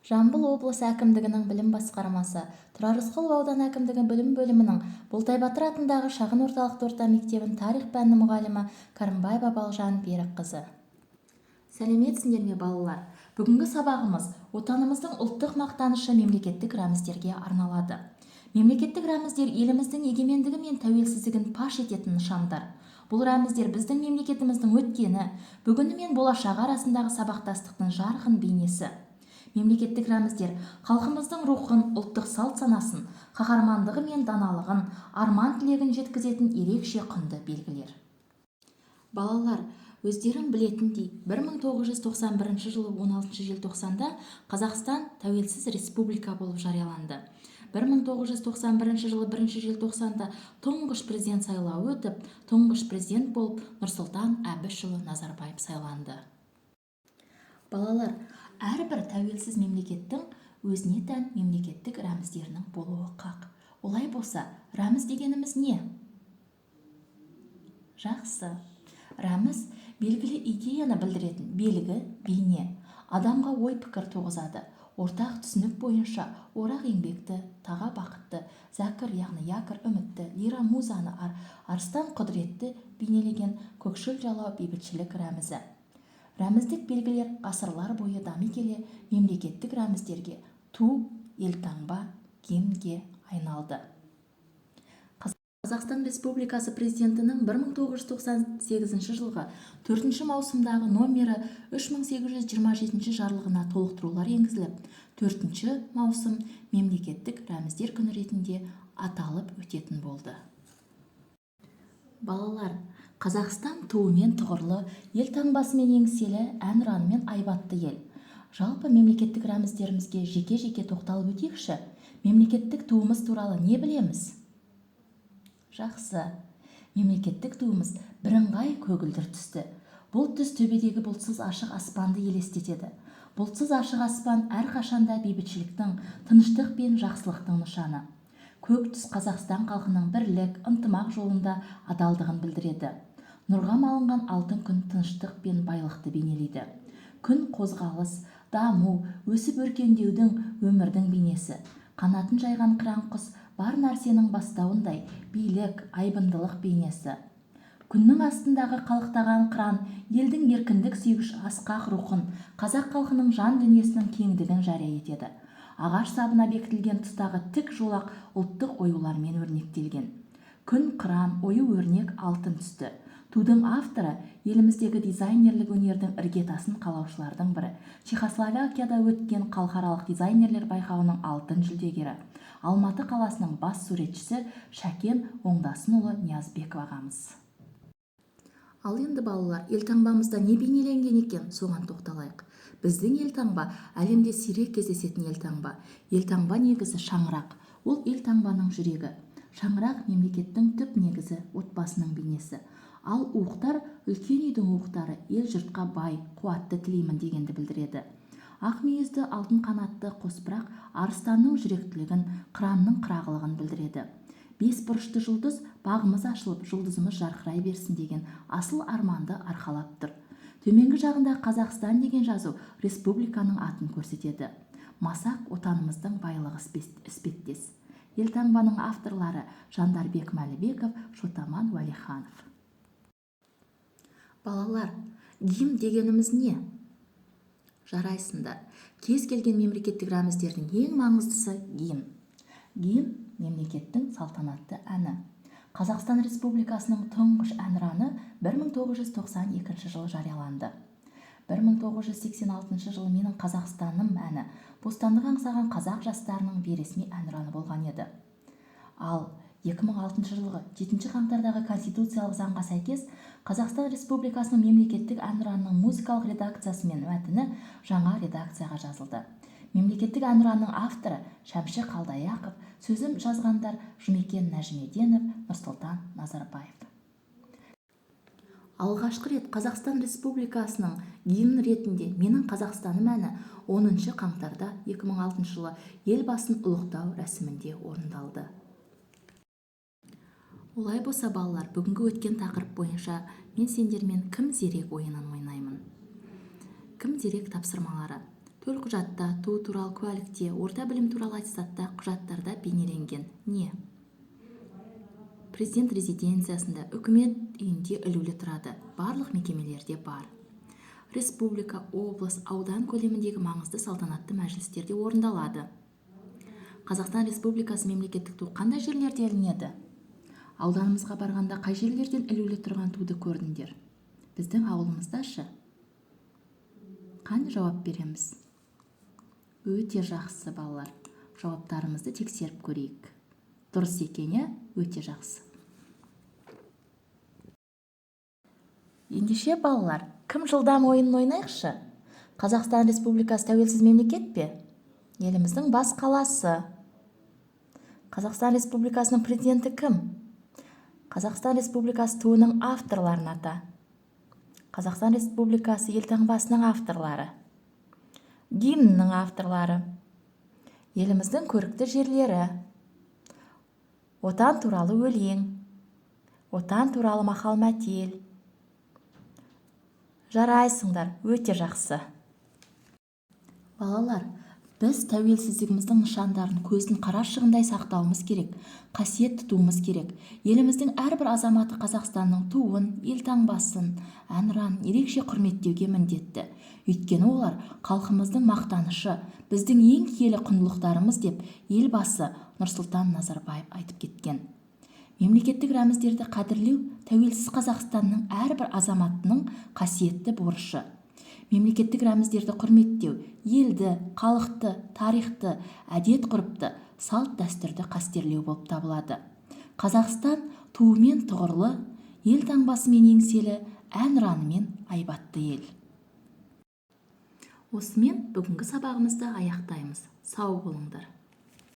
Жамбыл облысы әкімдігінің білім басқармасы, Тұрар Рысқұлов ауданы әкімдігі білім бөлімінің Болтай Батыр атындағы шағын орталықты орта мектебін тарих пәні мұғалімі Карымбаева Балжан Берікқызы. Сәлеметсіңдер ме, балалар? Бүгінгі сабағымыз отанымыздың ұлттық мақтанышы мемлекеттік рәміздерге арналады. Мемлекеттік рәміздер еліміздің егемендігі мен тәуелсіздігін паш ететін нышандар. Бұл рәміздер біздің мемлекетіміздің өткені, бүгіні мен болашағы арасындағы сабақтастықтың жарқын бейнесі. Мемлекеттік рәміздер халқымыздың рухын, ұлттық салт санасын, қаһармандығы мен даналығын, арман тілегін жеткізетін ерекше құнды белгілер. Балалар, өздерің білетіндей, 1991 жылы 16 желтоқсанда Қазақстан тәуелсіз республика болып жарияланды. 1991 жылы 1 желтоқсанда тұңғыш президент сайлауы өтіп, тұңғыш президент болып Нұрсұлтан Әбішұлы Назарбаев сайланды. Балалар, әрбір тәуелсіз мемлекеттің өзіне тән мемлекеттік рәміздерінің болуы қақ. Олай болса, рәміз дегеніміз не? Жақсы. Рәміз белгілі идеяны білдіретін белгі, бейне. Адамға ой пікір туғызады. Ортақ түсінік бойынша орақ еңбекті, таға бақытты, зәкір яғни якір үмітті, лира музаны, арыстан құдіретті бейнелеген көкшіл жалау бейбітшілік рәмізі. Рәміздік белгілер ғасырлар бойы дами келе мемлекеттік рәміздерге ту, елтаңба, гимнге айналды. Қазақстан Республикасы президентінің 1998 жылғы 4 маусымдағы номері 3827 жарлығына толықтырулар енгізіліп, 4 маусым мемлекеттік рәміздер күні ретінде аталып өтетін болды. Балалар, Қазақстан туымен тұғырлы, елтаңбасымен еңселі, әнұранымен айбатты ел. Жалпы мемлекеттік рәміздерімізге жеке-жеке тоқталып өтейікші. Мемлекеттік туымыз туралы не білеміз? Жақсы. Мемлекеттік туымыз бірыңғай көгілдір түсті. Бұл түс төбедегі бұлтсыз ашық аспанды елестетеді. Бұлтсыз ашық аспан әрқашанда бейбітшіліктің, тыныштық пен жақсылықтың нышаны. Көк түс Қазақстан халқының бірлік, ынтымақ жолында адалдығын білдіреді. Нұрға малынған алтын күн тыныштық пен байлықты бейнелейді. Күн қозғалыс, даму, өсіп өркендеудің, өмірдің бейнесі. Қанатын жайған қыран құс бар нәрсенің бастауындай билік, айбындылық бейнесі. Күннің астындағы қалықтаған қыран елдің еркіндік сүйгіш асқақ рухын, қазақ халқының жан дүниесінің кеңдігін жария етеді. Ағаш сабына бекітілген тұстағы тік жолақ ұлттық оюлармен өрнектелген. Күн қыран, ою өрнек алтын түсті. Тудың авторы еліміздегі дизайнерлік өнердің іргетасын қалаушылардың бірі. Чехословакияда өткен халықаралық дизайнерлер байқауының алтын жүлдегері. Алматы қаласының бас суретшісі Шәкен Оңдасынұлы Ниязбеков ағамыз. Ал енді балалар, елтаңбамызда не бейнеленген екен, соған тоқталайық. Біздің елтаңба әлемде сирек кездесетін елтаңба. Елтаңба негізі шаңырақ. Ол елтаңбаның жүрегі. Шаңырақ мемлекеттің түп негізі, отбасының бейнесі. Ал уықтар үлкен үйдің уықтары, ел жұртқа бай, қуатты тілеймін дегенді білдіреді. Ақ мүйізді алтын қанатты қоспырақ арыстанның жүректілігін, қыранның қырағылығын білдіреді. Бес бұрышты жұлдыз бағымыз ашылып, жұлдызымыз жарқырай берсін деген асыл арманды арқалап тұр. Төменгі жағында Қазақстан деген жазу республиканың атын көрсетеді. Масақ отанымыздың байлығы іспеттес. Елтаңбаның авторлары Жандарбек Мәлібеков, Шотаман Уәлиханов. Балалар, гимн дегеніміз не? Жарайсыңдар. Кез келген мемлекеттік рәміздердің ең маңыздысы гимн. Гимн мемлекеттің салтанатты әні. Қазақстан Республикасының тұңғыш әнұраны 1992 жылы жарияланды. 1986 жылы менің Қазақстаным әні бостандық аңсаған қазақ жастарының бейресми әнұраны болған еді. Ал 2006 жылғы 7 қаңтардағы конституциялық заңға сәйкес Қазақстан Республикасының мемлекеттік әнұранының музыкалық редакциясы мен мәтіні жаңа редакцияға жазылды. Мемлекеттік әнұранның авторы Шәмші Қалдаяқов, сөзім жазғандар Жұмекен Нәжімеденов, Нұрсұлтан Назарбаев. Алғашқы рет Қазақстан Республикасының гимн ретінде менің Қазақстаным әні 10 қаңтарда 2006 жылы елбасын ұлықтау рәсімінде орындалды. Олай болса балалар, бүгінгі өткен тақырып бойынша мен сендермен кім зерек ойынын ойнаймын. Кім зерек тапсырмалары. төлқұжатта, туу туралы куәлікте, орта білім туралы аттестатта, құжаттарда бейнеленген. Не? Президент резиденциясында, үкімет үйінде ілулі тұрады. Барлық мекемелерде бар. Республика, облыс, аудан көлеміндегі маңызды салтанатты мәжілістерде орындалады. Қазақстан Республикасы мемлекеттік ту қандай жерлерде ілінеді? Ауданымызға барғанда қай жерлерден ілулі тұрған туды көрдіңдер? Біздің ауылымыздашы? Қане жауап береміз? Өте жақсы, балалар. Жауаптарымызды тексеріп көрейік. Дұрыс екен, өте жақсы. Ендеше, балалар, кім жылдам ойынын ойнайықшы? Қазақстан Республикасы тәуелсіз мемлекет пе? Еліміздің бас қаласы. Қазақстан Республикасының президенті кім? Қазақстан Республикасы туының авторларын ата. Қазақстан Республикасы елтаңбасының авторлары. Гимнінің авторлары. Еліміздің көрікті жерлері. Отан туралы өлең. Отан туралы мақал-мәтел. Жарайсыңдар, өте жақсы. Балалар, біз тәуелсіздігіміздің нышандарын көздің қарашығындай сақтауымыз керек, қасиет тұтуымыз керек. Еліміздің әрбір азаматы Қазақстанның туын, елтаңбасын, әнұранын ерекше құрметтеуге міндетті. Өйткені олар халқымыздың мақтанышы, біздің ең киелі құндылықтарымыз деп елбасы Нұрсұлтан Назарбаев айтып кеткен. Мемлекеттік рәміздерді қадірлеу тәуелсіз Қазақстанның әрбір азаматының қасиетті борышы. Мемлекеттік рәміздерді құрметтеу елді, халықты, тарихты, әдет-ғұрыпты, салт-дәстүрді қастерлеу болып табылады. Қазақстан туымен тұғырлы, елтаңбасымен еңселі, әнұранымен айбатты ел. Осымен бүгінгі сабағымызды аяқтаймыз. Сау болыңдар.